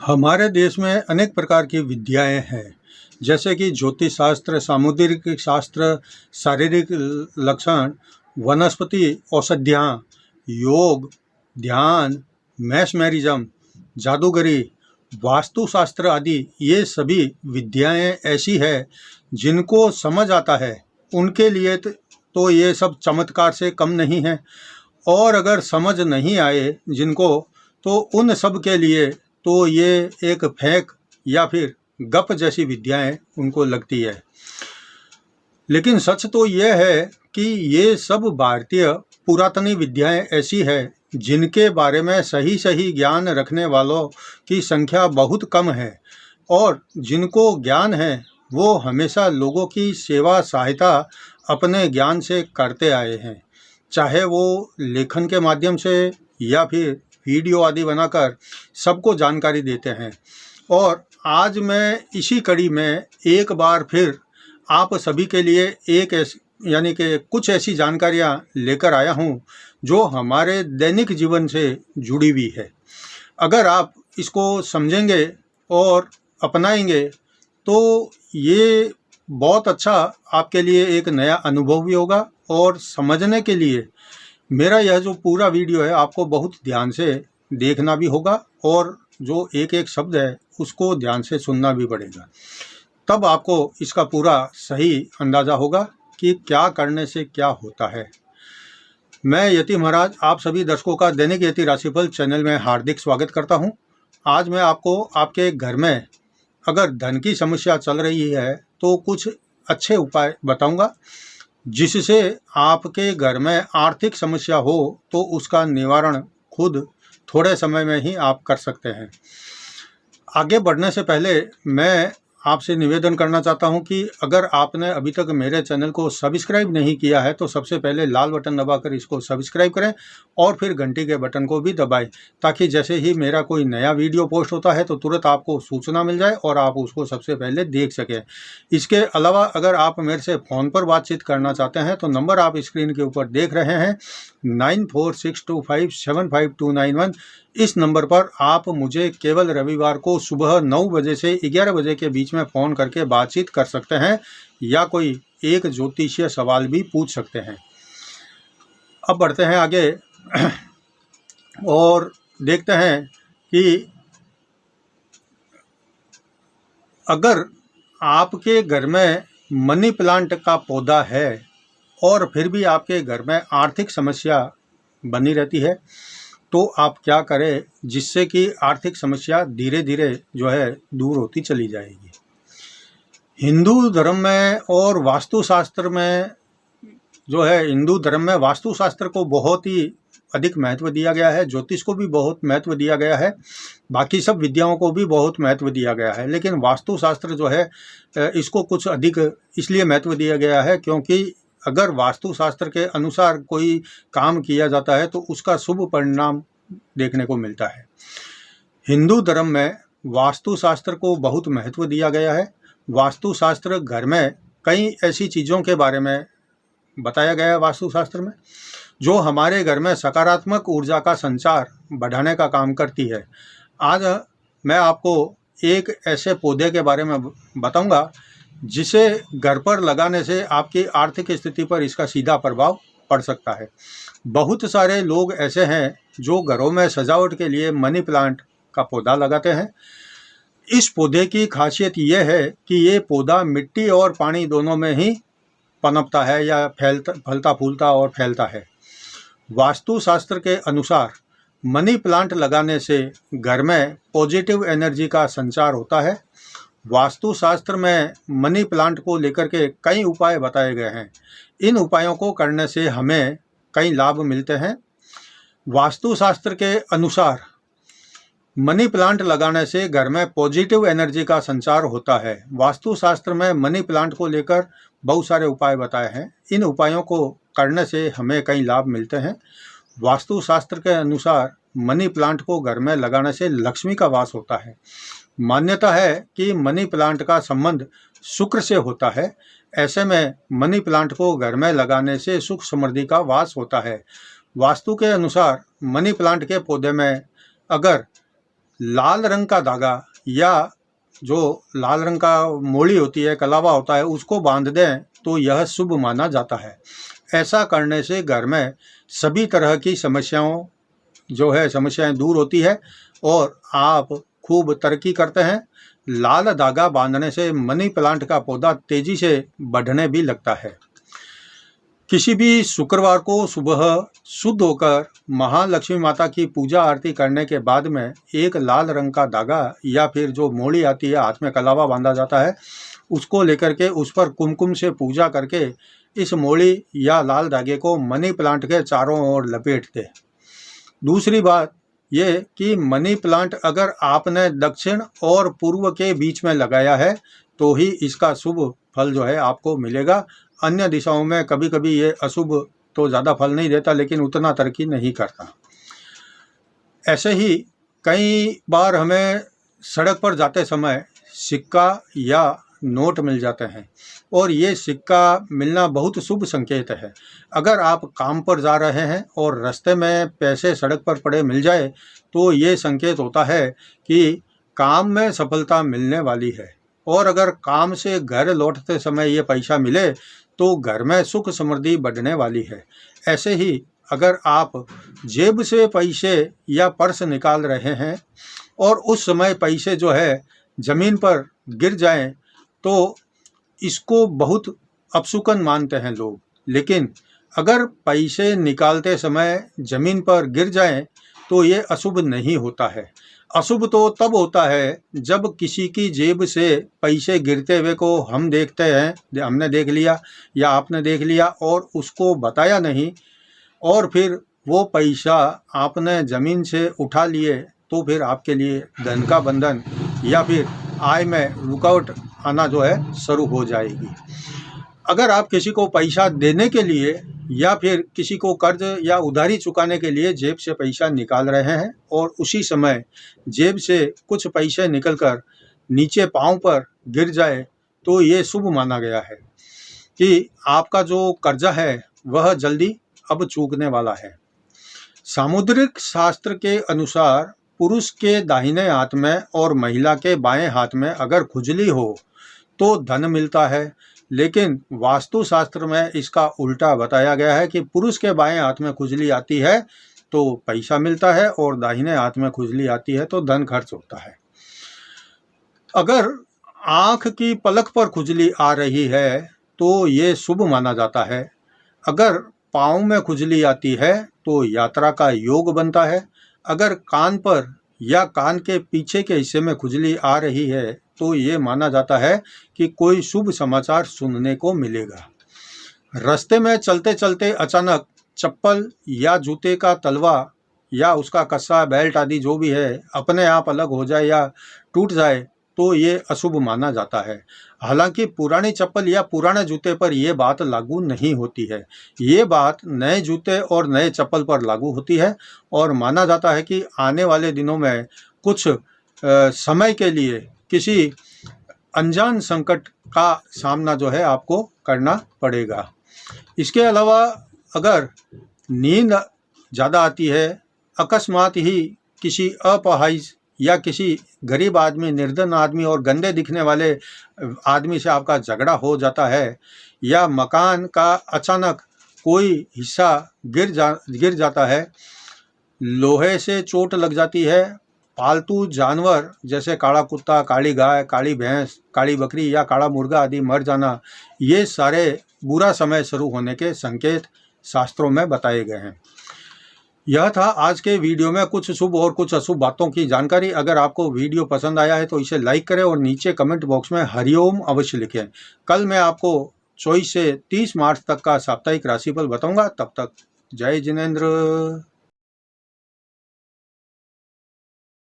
हमारे देश में अनेक प्रकार की विद्याएं हैं, जैसे कि ज्योतिष शास्त्र, सामुद्रिक शास्त्र, शारीरिक लक्षण, वनस्पति औषधियाँ, योग, ध्यान, मैस्मेरिज्म, जादूगरी, वास्तुशास्त्र आदि। ये सभी विद्याएं ऐसी है जिनको समझ आता है उनके लिए तो ये सब चमत्कार से कम नहीं है, और अगर समझ नहीं आए जिनको, तो उन सब के लिए तो ये एक फेंक या फिर गप जैसी विद्याएं उनको लगती है। लेकिन सच तो यह है कि ये सब भारतीय पुरातनी विद्याएं ऐसी है जिनके बारे में सही सही ज्ञान रखने वालों की संख्या बहुत कम है, और जिनको ज्ञान है वो हमेशा लोगों की सेवा सहायता अपने ज्ञान से करते आए हैं, चाहे वो लेखन के माध्यम से या फिर वीडियो आदि बनाकर सबको जानकारी देते हैं। और आज मैं इसी कड़ी में एक बार फिर आप सभी के लिए एक यानी कि कुछ ऐसी जानकारियाँ लेकर आया हूँ जो हमारे दैनिक जीवन से जुड़ी हुई है। अगर आप इसको समझेंगे और अपनाएंगे तो ये बहुत अच्छा आपके लिए एक नया अनुभव भी होगा, और समझने के लिए मेरा यह जो पूरा वीडियो है आपको बहुत ध्यान से देखना भी होगा, और जो एक एक शब्द है उसको ध्यान से सुनना भी पड़ेगा। तब आपको इसका पूरा सही अंदाज़ा होगा कि क्या करने से क्या होता है। मैं यति महाराज आप सभी दर्शकों का दैनिक यति राशिफल चैनल में हार्दिक स्वागत करता हूं। आज मैं आपको आपके घर में अगर धन की समस्या चल रही है तो कुछ अच्छे उपाय बताऊंगा, जिससे आपके घर में आर्थिक समस्या हो तो उसका निवारण खुद थोड़े समय में ही आप कर सकते हैं। आगे बढ़ने से पहले मैं आपसे निवेदन करना चाहता हूं कि अगर आपने अभी तक मेरे चैनल को सब्सक्राइब नहीं किया है तो सबसे पहले लाल बटन दबाकर इसको सब्सक्राइब करें और फिर घंटी के बटन को भी दबाएं, ताकि जैसे ही मेरा कोई नया वीडियो पोस्ट होता है तो तुरंत आपको सूचना मिल जाए और आप उसको सबसे पहले देख सकें। इसके अलावा अगर आप मेरे से फ़ोन पर बातचीत करना चाहते हैं तो नंबर आप स्क्रीन के ऊपर देख रहे हैं 9462575291। इस नंबर पर आप मुझे केवल रविवार को सुबह 9 बजे से 11 बजे के बीच में फ़ोन करके बातचीत कर सकते हैं, या कोई एक ज्योतिषीय सवाल भी पूछ सकते हैं। अब बढ़ते हैं आगे और देखते हैं कि अगर आपके घर में मनी प्लांट का पौधा है और फिर भी आपके घर में आर्थिक समस्या बनी रहती है तो आप क्या करें जिससे कि आर्थिक समस्या धीरे धीरे जो है दूर होती चली जाएगी। हिंदू धर्म में और वास्तुशास्त्र में जो है, हिंदू धर्म में वास्तुशास्त्र को बहुत ही अधिक महत्व दिया गया है, ज्योतिष को भी बहुत महत्व दिया गया है, बाकी सब विद्याओं को भी बहुत महत्व दिया गया है। लेकिन वास्तुशास्त्र जो है इसको कुछ अधिक इसलिए महत्व दिया गया है क्योंकि अगर वास्तुशास्त्र के अनुसार कोई काम किया जाता है तो उसका शुभ परिणाम देखने को मिलता है। हिंदू धर्म में वास्तुशास्त्र को बहुत महत्व दिया गया है। वास्तुशास्त्र घर में कई ऐसी चीज़ों के बारे में बताया गया है वास्तुशास्त्र में जो हमारे घर में सकारात्मक ऊर्जा का संचार बढ़ाने का काम करती है। आज मैं आपको एक ऐसे पौधे के बारे में बताऊंगा जिसे घर पर लगाने से आपकी आर्थिक स्थिति पर इसका सीधा प्रभाव पड़ सकता है। बहुत सारे लोग ऐसे हैं जो घरों में सजावट के लिए मनी प्लांट का पौधा लगाते हैं। इस पौधे की खासियत यह है कि ये पौधा मिट्टी और पानी दोनों में ही पनपता है या फलता फूलता और फैलता है। वास्तुशास्त्र के अनुसार मनी प्लांट लगाने से घर में पॉजिटिव एनर्जी का संचार होता है। वास्तुशास्त्र में मनी प्लांट को लेकर के कई उपाय बताए गए हैं। इन उपायों को करने से हमें कई लाभ मिलते हैं। वास्तुशास्त्र के अनुसार मनी प्लांट लगाने से घर में पॉजिटिव एनर्जी का संचार होता है। वास्तुशास्त्र में मनी प्लांट को लेकर बहुत सारे उपाय बताए हैं। इन उपायों को करने से हमें कई लाभ मिलते हैं। वास्तुशास्त्र के अनुसार मनी प्लांट को घर में लगाने से लक्ष्मी का वास होता है। मान्यता है कि मनी प्लांट का संबंध शुक्र से होता है। ऐसे में मनी प्लांट को घर में लगाने से सुख समृद्धि का वास होता है। वास्तु के अनुसार मनी प्लांट के पौधे में अगर लाल रंग का धागा या जो लाल रंग का मोड़ी होती है, कलावा होता है, उसको बांध दें तो यह शुभ माना जाता है। ऐसा करने से घर में सभी तरह की समस्याएं दूर होती है और आप खूब तरक्की करते हैं। लाल धागा बांधने से मनी प्लांट का पौधा तेजी से बढ़ने भी लगता है। किसी भी शुक्रवार को सुबह शुद्ध होकर महालक्ष्मी माता की पूजा आरती करने के बाद में एक लाल रंग का धागा या फिर जो मोड़ी आती है, हाथ में कलावा बांधा जाता है, उसको लेकर के उस पर कुमकुम से पूजा करके इस मोड़ी या लाल धागे को मनी प्लांट के चारों ओर लपेट दें। दूसरी बात ये कि मनी प्लांट अगर आपने दक्षिण और पूर्व के बीच में लगाया है तो ही इसका शुभ फल जो है आपको मिलेगा। अन्य दिशाओं में कभी कभी ये अशुभ तो ज़्यादा फल नहीं देता, लेकिन उतना तरक्की नहीं करता। ऐसे ही कई बार हमें सड़क पर जाते समय सिक्का या नोट मिल जाते हैं और ये सिक्का मिलना बहुत शुभ संकेत है। अगर आप काम पर जा रहे हैं और रास्ते में पैसे सड़क पर पड़े मिल जाए तो ये संकेत होता है कि काम में सफलता मिलने वाली है। और अगर काम से घर लौटते समय ये पैसा मिले तो घर में सुख समृद्धि बढ़ने वाली है। ऐसे ही अगर आप जेब से पैसे या पर्स निकाल रहे हैं और उस समय पैसे जो है ज़मीन पर गिर जाएं तो इसको बहुत अपशकुन मानते हैं लोग। लेकिन अगर पैसे निकालते समय ज़मीन पर गिर जाएं तो ये अशुभ नहीं होता है। अशुभ तो तब होता है जब किसी की जेब से पैसे गिरते हुए को हम देखते हैं, हमने देख लिया या आपने देख लिया और उसको बताया नहीं, और फिर वो पैसा आपने ज़मीन से उठा लिए तो फिर आपके लिए धन का बंधन या फिर आय में रुकावट आना जो है शुरू हो जाएगी। अगर आप किसी को पैसा देने के लिए या फिर किसी को कर्ज या उधारी चुकाने के लिए जेब से पैसा निकाल रहे हैं और उसी समय जेब से कुछ पैसे निकलकर नीचे पांव पर गिर जाए तो ये शुभ माना गया है कि आपका जो कर्जा है वह जल्दी अब चूकने वाला है। सामुद्रिक शास्त्र के अनुसार पुरुष के दाहिने हाथ में और महिला के बाएं हाथ में अगर खुजली हो तो धन मिलता है, लेकिन वास्तुशास्त्र में इसका उल्टा बताया गया है कि पुरुष के बाएं हाथ में खुजली आती है तो पैसा मिलता है और दाहिने हाथ में खुजली आती है तो धन खर्च होता है। अगर आँख की पलक पर खुजली आ रही है तो ये शुभ माना जाता है। अगर पाँव में खुजली आती है तो यात्रा का योग बनता है। अगर कान पर या कान के पीछे के हिस्से में खुजली आ रही है तो ये माना जाता है कि कोई शुभ समाचार सुनने को मिलेगा। रास्ते में चलते चलते अचानक चप्पल या जूते का तलवा या उसका कस्सा, बेल्ट आदि जो भी है अपने आप अलग हो जाए या टूट जाए तो ये अशुभ माना जाता है। हालांकि पुरानी चप्पल या पुराने जूते पर यह बात लागू नहीं होती है। ये बात नए जूते और नए चप्पल पर लागू होती है और माना जाता है कि आने वाले दिनों में कुछ समय के लिए किसी अनजान संकट का सामना जो है आपको करना पड़ेगा। इसके अलावा अगर नींद ज़्यादा आती है, अकस्मात ही किसी अपाहिज या किसी गरीब आदमी, निर्धन आदमी और गंदे दिखने वाले आदमी से आपका झगड़ा हो जाता है, या मकान का अचानक कोई हिस्सा गिर जाता है, लोहे से चोट लग जाती है, पालतू जानवर जैसे काला कुत्ता, काली गाय, काली भैंस, काली बकरी या काला मुर्गा आदि मर जाना, ये सारे बुरा समय शुरू होने के संकेत शास्त्रों में बताए गए हैं। यह था आज के वीडियो में कुछ शुभ और कुछ अशुभ बातों की जानकारी। अगर आपको वीडियो पसंद आया है तो इसे लाइक करें और नीचे कमेंट बॉक्स में हरिओम अवश्य लिखें। कल मैं आपको 24 से 30 मार्च तक का साप्ताहिक राशिफल बताऊंगा। तब तक जय जिनेंद्र।